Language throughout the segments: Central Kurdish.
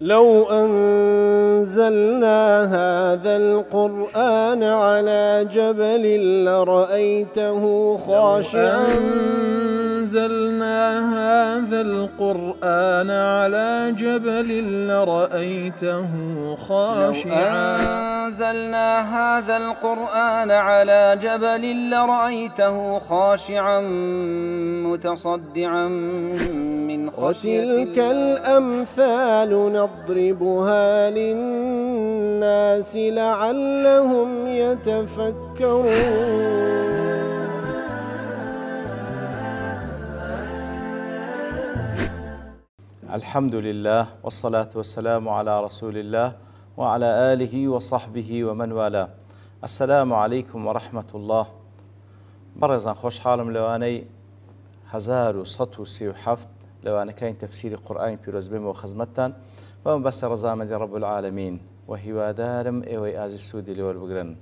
لو أنزلنا هذا القرآن على جبل لرأيته خاشعا أنزلنا هذا القرآن على جبل لرأيته خاشعا أنزلنا هذا القرآن على جبل لرأيته خاشعا متصدعا من خشية الله. وتلك الأمثال نضربها للناس لعلهم يتفكرون. الحمد لله والصلاة والسلام على رسول الله وعلى آله وصحبه ومن والاه. السلام عليكم ورحمة الله. برزان خوش حالم لواني 1137 لوانا كاين تفسير قرآن بيروز بهم وخزمتان ومن بس رزامة رب العالمين وهي دارم ايوي آزي السودي لور بقرن.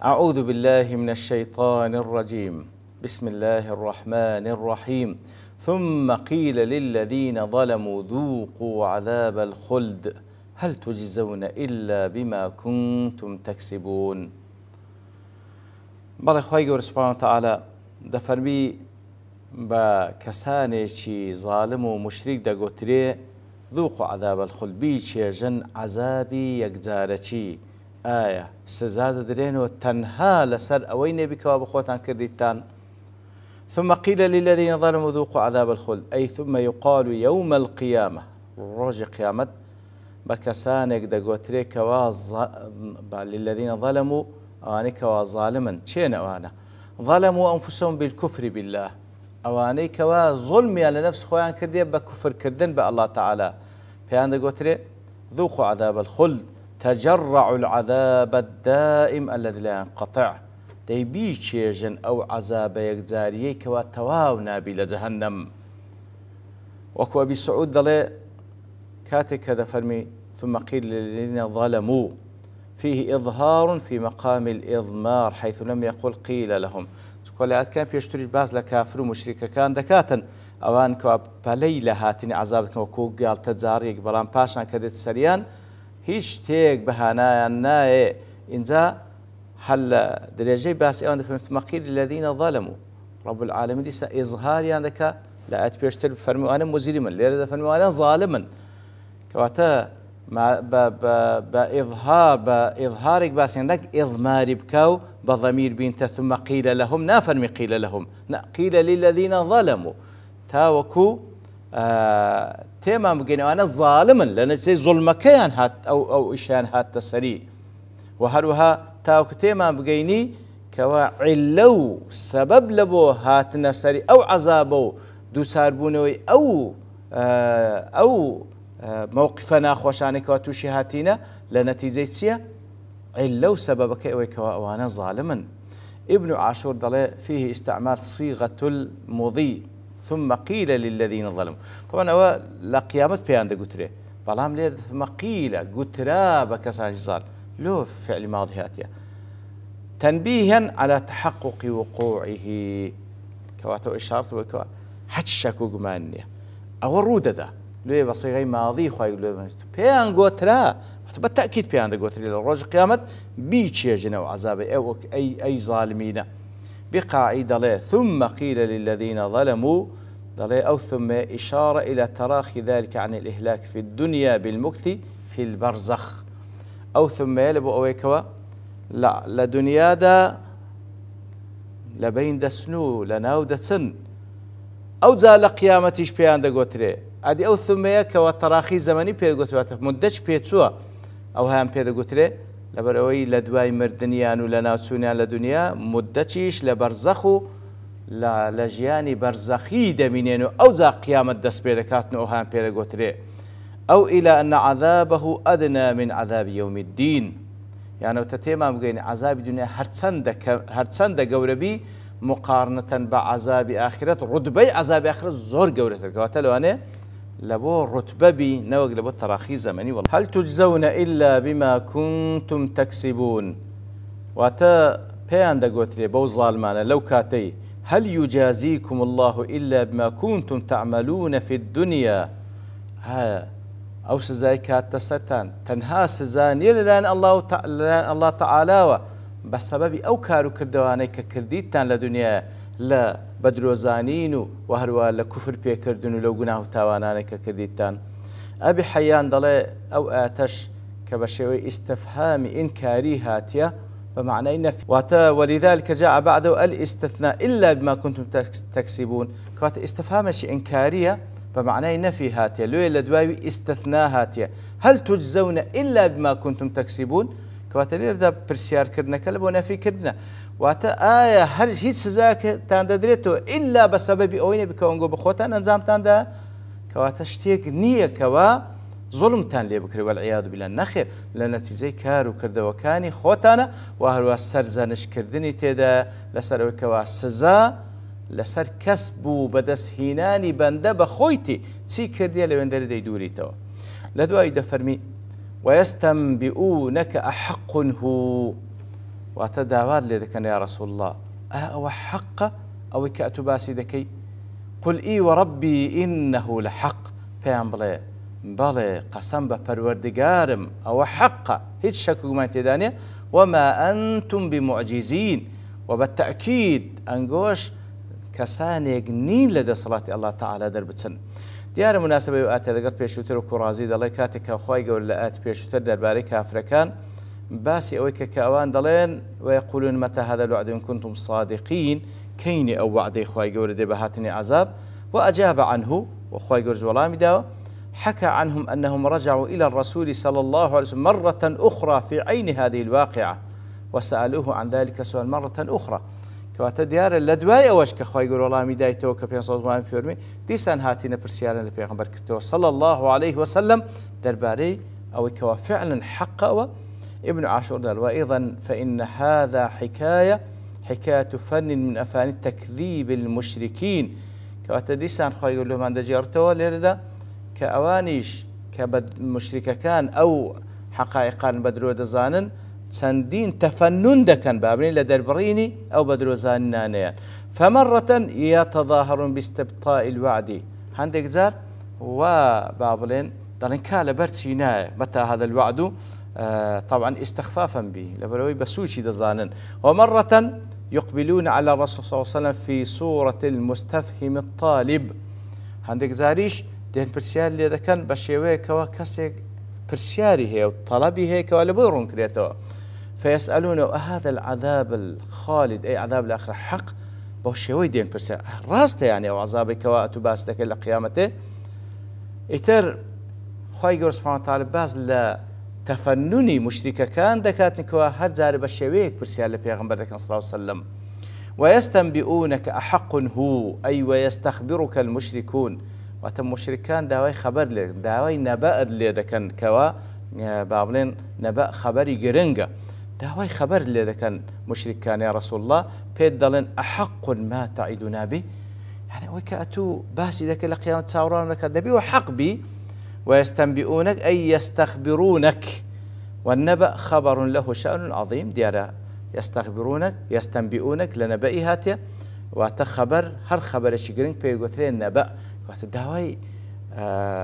أعوذ بالله من الشيطان الرجيم. بسم الله الرحمن الرحيم. ثم قيل للذين ظلموا ذوقوا عذاب الخلد هل تجزون إلا بما كنتم تكسبون. بەڵێ خی گەورە سوبحانەهو وتەعالە دەفەرمی بە کەسانێکی زاڵم و مشریک دەگوترێ ذوقوا عذاب الخلد بیچێژن عەزابی یەکجارەکی ئایا سزا دەدرێنەوە تەنها لەسەر ئەوەی نێبیکەوە بخۆتان کردیتان. ثم قيل للذين ظلموا ذوقوا عذاب الخلد أي ثم يقال يوم القيامة روج قيامة بكسانك دقوتري كواز للذين ظلموا أواني كواز ظالما شين أوانا ظلموا أنفسهم بالكفر بالله أواني كواز ظلمي على نفس خوان كردية بكفر كردن بالله تعالى فيان دقوتري ذوقوا عذاب الخلد تجرعوا العذاب الدائم الذي لا ينقطع دەی بیچێژن ئەو عەزابە یەکجاریەی کەوا تەواو نابی لە جەهەنەم. وەکو ئەبی سعود دەڵێ کاتێک کە دەفەرمی ثم قيل للذين ظلموا فيه إظهار في مقام الإضمار حيث لم يقل قيل لهم. كلات كان پێشتری باز لە کافر و مشریکەکان دەکاتن ئەوان کەوا پەلەی لە هاتنی عەزابەکەن وەکو گاڵتە جاڕێک بەڵام پاشان کە دێت سەریان هیچ شتێک بەهانایان نایێ. اینجا هل درجة باس أنا في مقيل الذين ظلموا رب العالمين ديسا إظهار عندك لا أتبيشتر بفرمي أنا مجرما ليرد فرمي أنا ظالما كواتا مع بإظهارك باس عندك إضمار بكاو بضمير بنت ثم قيل لهم نافرمي قيل لهم قيل للذين ظلموا تاوكو تمام بقينا أنا ظالما لأن زي ظلم كان هات أو إشان هات تسري وهروها تاوك تيما بقيني كوا علو سبب لبو هاتنا سري أو عذابو دو ساربونوي أو موقفنا خوشاني كوا توشي هاتينا لنتيجة سيا علو سببك أوي كوا أوانا ظالما. ابن عاشور ضل فيه استعمال صيغة المضي ثم قيل للذين ظلموا. طبعا هو لقيامة بيان دا قتره بلام لير ثم قيل قترا بكسان جزال لو فعل ماضي هاتيا تنبيها على تحقق وقوعه كواتو إشارة وكوا حتشكو قمانية أو الرودة لو بصيغي ماضي خواهي لو بيان قوترا بالتأكيد بيان دا قوترا للرجل قيامت بيش يجنوا عذابي أو أي ظالمين بقاعدة له ثم قيل للذين ظلموا أو ثم إشارة إلى تراخي ذلك عن الإهلاك في الدنيا بالمكث في البرزخ أو ثم يلبو أويكوا لا لدنيا دا لبين دسنو لناو دسن أو زال قيامتيش بيان دا قوتري أدي أو ثم يكوا تراخي زمني بيد قوتري مدتش بيتسوا أو هام بيد قوتري لبروي لدواي مردنيان ولناو تسونيان لدنيا مدتشيش لبرزخو لجياني برزخي دمينينو أو زال قيامة دس بيد كاتنو أو هام بيد قوتري أو إلى أن عذابه أدنى من عذاب يوم الدين يعني تتيما بقين عذاب الدنيا هرتسند قوربي مقارنة بعذاب آخرة رتبي عذاب آخرة زور قورة الكواتلو أنا لبو رتبة بي نوق لبو تراخي زمني والله. هل تجزون إلا بما كنتم تكسبون واتا بيان دا قوتري بو ظالمانا لو كاتي هل يجازيكم الله إلا بما كنتم تعملون في الدنيا أو سزای کاتە سەرتان تەنها سزانیە لەلایەن الله تەعالاوە بە سەبەبی ئەو کار و کردوانەی کە کردیتان لە دنیا لە بەدرۆزانین و هەروە لە کوفر پێکردن و لەو گوناه و تاوانانەی کە کردیتان. ئەبی حەیان دەڵێ ئەو ئاتەش کە بە شێوەی ئیستفهامی ئینکاری هاتیە بمعنى نفي ولذلك جاء بعده الاستثناء إلا بما كنتم تكسبون كوات استفهام شيء إنكارية بمعنى نفي هاتية لو لدواوي استثناء هاتية هل تجزون إلا بما كنتم تكسبون كوات ليردا برسيار كردنا كلب ونفي كردنا واتا آية هر هيت سزاك تاندريتو إلا بسبب أوين بكونغو بخوتان أنزام تاندا كوات اشتيك نية كوا ظلمتان لێ بکرێ والعیاذ بالله نەخێر لە نەتیجەی کار و کردەوەکانی خۆتانە و هەروە سەرزەنشکردنی تێدا لەسەر ئەوەی کەوا سزا لەسەر کەس بوو بەدەستهێنانی بەندە بە خۆیتی چی کردیە لەوێندەرە دەیدوریتەوە. لە دوای دەفەرمی وەیەستەنبئونەکە ئەحەقٌ هو واتە داوات لێ دەکەن یا ڕەسوڵ الله ئەوە حەقە ئەوەی کە ئەتو باسی دەکەی قل ئی وەڕەبی ئینەهو لەحەق پێیان بڵێ بەڵێ قەسەم بە پەروەردگارم ئەوە حەقە هیچ شەک و گومان تێدا نیە وما ئەنتم بمعجزین و بەتەئکید ئەنگۆش کەسانێک نین لە دەسەڵاتی الله تعالی دەربچن. دیارە مناسبەی و ئاتە لەگەڵ پێشووتر و کوڕازی دەڵێ کاتێک کە خوای گەورە لە ئاەت پێشووتر دەربارەی کافرەکان باسی ئەوەی کە ئەوان دەڵێن وەیەقولون مەتى هذا الوعد إن كنتم صادقين کەینی ئەو وعدەی خوای گەورە دێ بە هاتنی عەذاب وأجاب عنه وخوای گەورە وەڵامی داوە حكى عنهم أنهم رجعوا إلى الرسول صلى الله عليه وسلم مرة أخرى في عين هذه الواقعة وسألوه عن ذلك سؤال مرة أخرى كواتا ديار لدواي أوش كخواي يقول الله ميدايتو كبيان صوت ما فيرمي ديسان هاتينا برسيالا لبيغمبر كرتو صلى الله عليه وسلم درباري أو كوا فعلا حق ابن عاشور دار وأيضا فإن هذا حكاية فن من أفاني تكذيب المشركين كواتا ديسان خواي يقول لهم عند جارتو ليردا كأوانيش كمشركان أو حقائقان بدرو دزانن چەندین تەفەنن دەکەن بابنی لە دەربڕینی ئەو بەدرۆزانانیان فمرة يتظاهرون باستبطاء الوعد هەندێک جار و با بڵێن دەڵێن کا لەبەر چی نایە متى هذا الوعد طبعا استخفافا به لەبەرەوەی بە سوچی دەزانن ومرة يقبلون على الرسول صلى الله عليه وسلم في صورة المستفهم الطالب هەندێک زاریش دێن پرسیار لێ دەکەن بە شێوەیەکەوە کەسێک پرسیاری هەیە و طەڵەبی هەیە کەوا لە بۆی ڕوون کرێتەوە فيسألون أهذا العذاب الخالد أي عذاب الآخرة حق بوشيوي دين برسا راست يعني أو عذابك كواءت باستك إلى قيامته إتر خواهي قرر سبحانه وتعالى باز لتفنني مشركة كان دكاتني كوا هر زارب الشويك برسا لبيغمبر صلى الله عليه وسلم ويستنبئونك أحق هو أي ويستخبرك المشركون وتم مشركان داوي خبر لك داوي نبأ اللي دكان كوا بابلين نبأ خبري جرنجا داوي خبر اللي كان مشرك كان يا رسول الله بيد دلن أحق ما تعيدنا به يعني وكأتو باسي ذاك القيامة تصورون لك النبي وحق بي ويستنبئونك أي يستخبرونك والنبأ خبر له شأن عظيم ديارة يستنبئونك لنبأ هاتيا وتخبر هر خبر شجرين بيقولين النبأ وتداوي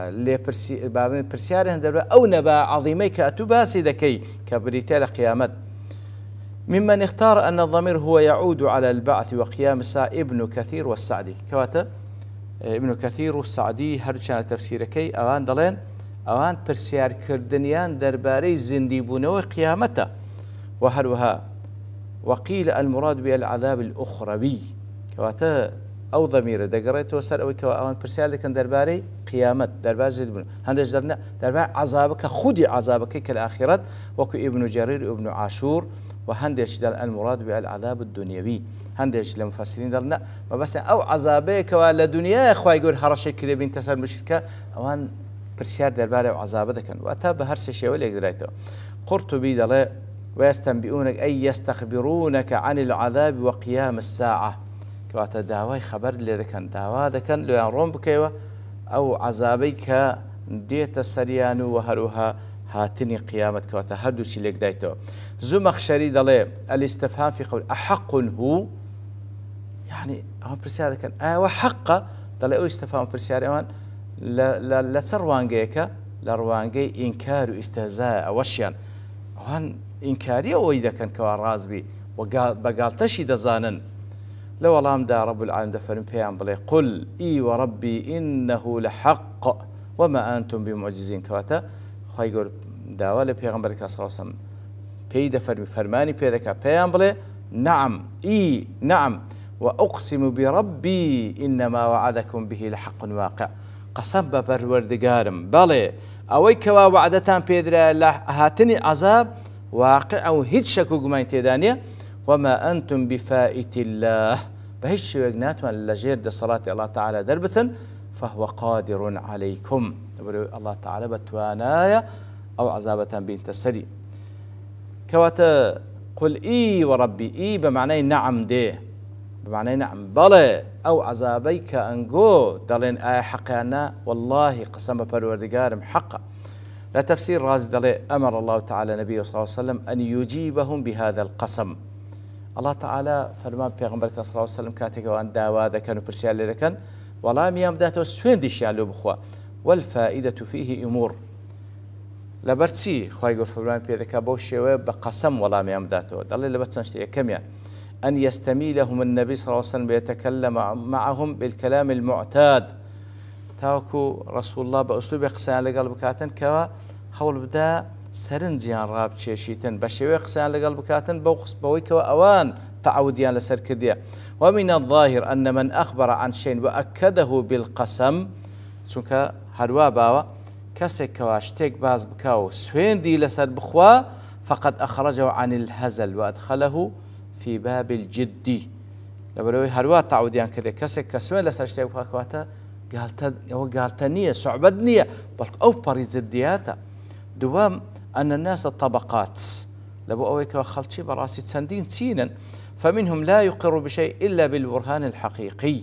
لبابن برسيارهم دربا أو نبأ عظيمي كأتو باسي ذكي كبريتال قيامت ممن اختار أن الضمير هو يعود على البعث وقيام الساعة ابن كثير والسعدي كواتا ابن كثير والسعدي هرشان تفسيركي أوان دلين أوان برسيار كردنيان درباري زنديبون وقيامته وهروها وقيل المراد بالعذاب الأخروي كواتا أو ضمير دقريت وسر أو كوان برسالة كان درباري قيامت دربار زيد هندش درنا دربار عذابك خدي عذابك كالآخرة وكو ابن جرير ابن عاشور وهندش دل المراد بالعذاب الدنيوي هندش لمفسرين درنا ما بس أو عذابك ولا دنيا إخوة يقول هرشي كده بين تسر مشركة أوان برسال درباري وعذابك كان وأتى بهرس شيء ولا قدرته قرطبي دل ويستنبئونك أي يستخبرونك عن العذاب وقيام الساعة كواتا داوای خبر لێ دەکەن داوا دەکەن لێیان ڕۆم بکەیەوە ئەو عەزابەی کە دێتە سەریان و هەروها هاتنی قیامەت کەواتە هەردووچی لێک دایتەوە زومەخشەری دەڵێ الاستفهام في قول أحق هو يعني ئەوان پرسیار دەکەن ئاوە حەقە دەڵێ ئەو استفهام پرسیاری ئەوان لە سەر وانگەیەکە لروانجي إنكار استهزاء أوشيان وهن إنكاري وإذا كان كوارراز بي وقال تشي دزانن لو الله دا رب العالمين دفرن بيان بلي قل إي وربي إنه لحق وما أنتم بمعجزين كواتا خايقول داوال بيغمبر صلى الله عليه وسلم بيدا فرماني بيدا بيان بلي نعم إي نعم وأقسم بربي إنما وعدكم به لحق واقع قسم بپروردگارم بلي أوي كوا وعدتان بيدرا هاتني عذاب واقع أو هيد شكو قمين تيدانية وما أنتم بفائت الله بهيش شويقنات من لجير دي صلاة الله تعالى دربة فهو قادر عليكم الله تعالى بتوانايا أو عذابة بنت السدي كواتا قل إي وربي إي بمعنى نعم دي بمعنى نعم بلى أو عذابيك أنقو دلين آية حقنا والله قسم بپروردگارم حقا لا تفسير راز دلي أمر الله تعالى نبيه صلى الله عليه وسلم أن يجيبهم بهذا القسم الله تعالى فرمان پیغمبر صلى الله عليه وسلم كاتك وأن داوا كان وبرسيال لذكن والله ميام داته سوين ديشيان له بخوا والفائدة فيه أمور لبرتسي خواهي يقول فرمان بيذكا بوشيوه بقسم والله ميام داته دلي لبرتسنشتية كميان أن يستميلهم النبي صلى الله عليه وسلم يتكلم معهم بالكلام المعتاد تاوكو رسول الله بأسلوب قسان لقلب كاتن كوا حول بدا سرنجيان راب تشيشيتن بشوي قسان لقلب كاتن بوي كوا أوان تعوديان لسر كرديا ومن الظاهر أن من أخبر عن شيء وأكده بالقسم چونك هروا باوا كسك كواشتك باز بكاو سوين دي لسر بخوا فقد أخرجه عن الهزل وأدخله في باب الجدي لبروي هروا تعوديان كذا كسك كسوين لسر اشتك بخواتا قالت نية صعبت نية بل أو بريز الدياتا دوام أن الناس الطبقات لبو أويك وخلشي براسي تسندين تسينا فمنهم لا يقر بشيء إلا بالبرهان الحقيقي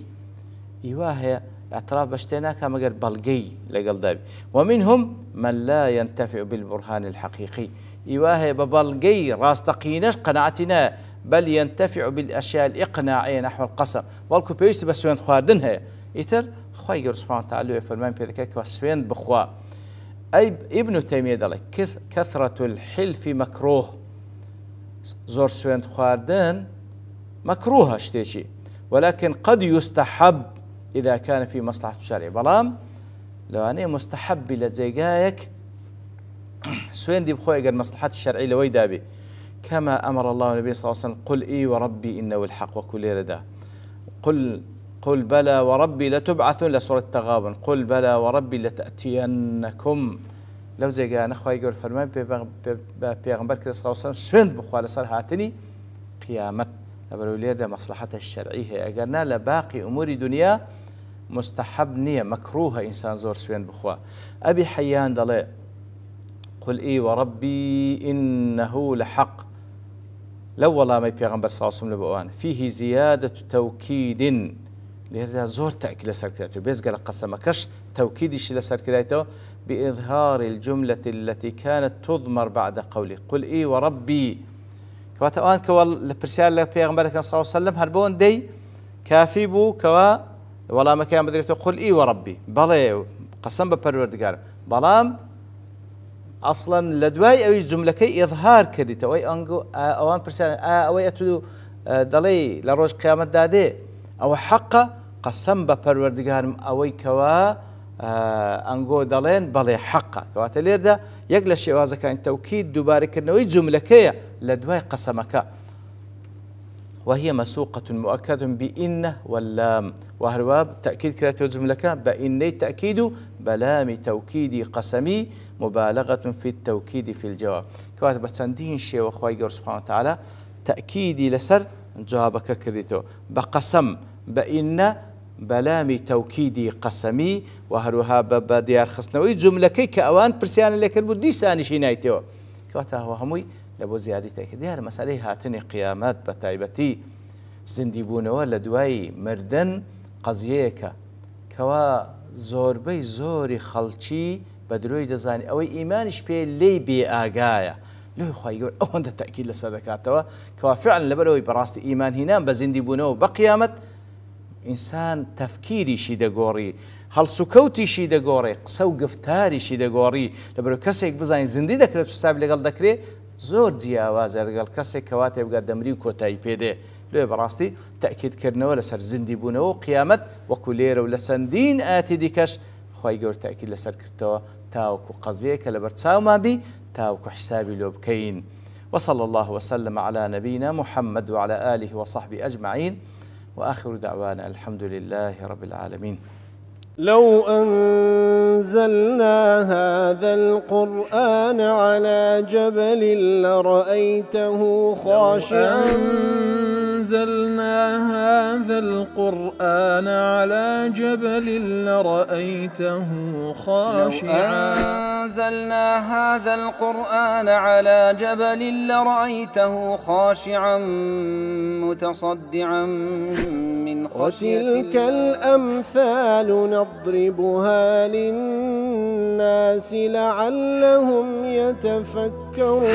إيواه اعتراف بشتنا كما قال بلقي لقل دابي ومنهم من لا ينتفع بالبرهان الحقيقي إيواه ببلقي راس تقيناش قناعتنا بل ينتفع بالأشياء الإقناعية نحو القسم والكو بيشت بسوين خواردنها إثر خواهي سبحانه وتعالى يفرمان بذلك وسوين بخوا أي ابن تيمية دلك كثرة الحلف مكروه زور سوين خواردن مكروه اشتيشي ولكن قد يستحب إذا كان في مصلحة الشرع بلام لو أنا مستحب لزيقايك سوين دي بخوة قال مصلحة الشرعي لوي دابي كما أمر الله النبي صلى الله عليه وسلم قل إي وربي إنه الحق وكل ردا قل بلى وربي لتبعثن لسورة التغابن قل بلى وربي لتأتينكم لو زيقا نخوة يقول فرمان بيغمبر كده صلى الله عليه وسلم سوين بخوة لصار هاتني قيامت لبلو ليردا مصلحة الشرعية أقرنا لباقي أمور دنيا مستحب نية مكروه إنسان زور سوين بخوا أبي حيان دلي قل إي وربي إنه لحق لو والله ما بيغمبر صلى الله عليه وسلم لبوان فيه زيادة توكيد لهذا زور تأكيد لسركلاته بيزقل قسمكش توكيدش لسركلاته بإظهار الجملة التي كانت تضمر بعد قوله قل إي وربي كواتوان كوال لبرسال لبيغمبر صلى الله عليه وسلم هربون دي كافي بو كوا والله ما كان بدري تقول إي وربي بلى قسم بپروردگار بلام أصلا لدواي أو جملة كي إظهار كديت أو أنجو أوان برسال أو أتو دلي لروج قيامة دادي أو حق قسم بپروردگار أو كوا أنجو دلين بلى حق كوات ليردا يقل شيء وهذا كان توكيد دوباره كنوي جملة كي لدواي قسمك وهي مسوقة مؤكد بإن واللام وهرواب تأكيد كرات جملة بإني تأكيد بلام توكيد قسمي مبالغة في التوكيد في الجواب كواتب بسندين شيء وخواي سبحانه وتعالى تأكيدي لسر جوابك كريتو بقسم بإن بلام توكيد قسمي وهروها بديار خصنوي جملة كي كأوان برسيان لكن بدي ساني شينايتو كواتا هو هموي لبو زيادة تأكيد ديار مسألة هاتني قيامات بتايبتي زنديبون ولا دواي مردن قضيك كوا زوربي زوري خلشي بدروي دزاني أو إيمانش بي لي بي آقايا لو خواهي يقول أو هذا تأكيد لصدقاتوا كوا فعلا لبلوي براستي إيمان هنا بزنديبون وبقيامت ئینسان تەفکیریشی دەگۆڕی، هەڵسوکەوتیشی دەگۆڕێ، قسە و گفتاریشی دەگۆڕی. لەبەرەوە کەسێک بزانین زیندی دەکرێت حسابی لەگەڵ دەکرێت زۆر جیاوازە لەگەڵ کەسێک کەوا تێبگات دەمری و کۆتایی پێدێ. لێ بەڕاستی تەکیدکردنەوە لەسەر زیندی بوونەوە و قیامەت وەکو لێرە و لە چەندین ئاەتی دیکەش خی گەور تاکید لەسەر کردەوە تاوەکو قەزیەکە لەبەر چاومان بی تاوەکو حسابی لۆ بکەین. وصلى الله وسلم على نبينا محمد وعلى آله وصحبه أجمعين وآخر دعوانا الحمد لله رب العالمين. لو أنزلنا هذا القرآن على جبل لرأيته خاشعا أنزلنا هذا القرآن على جبل لرأيته خاشعا أنزلنا هذا القرآن على جبل لرأيته خاشعا متصدعا من خشية الله. وتلك الأمثال نضربها للناس لعلهم يتفكرون.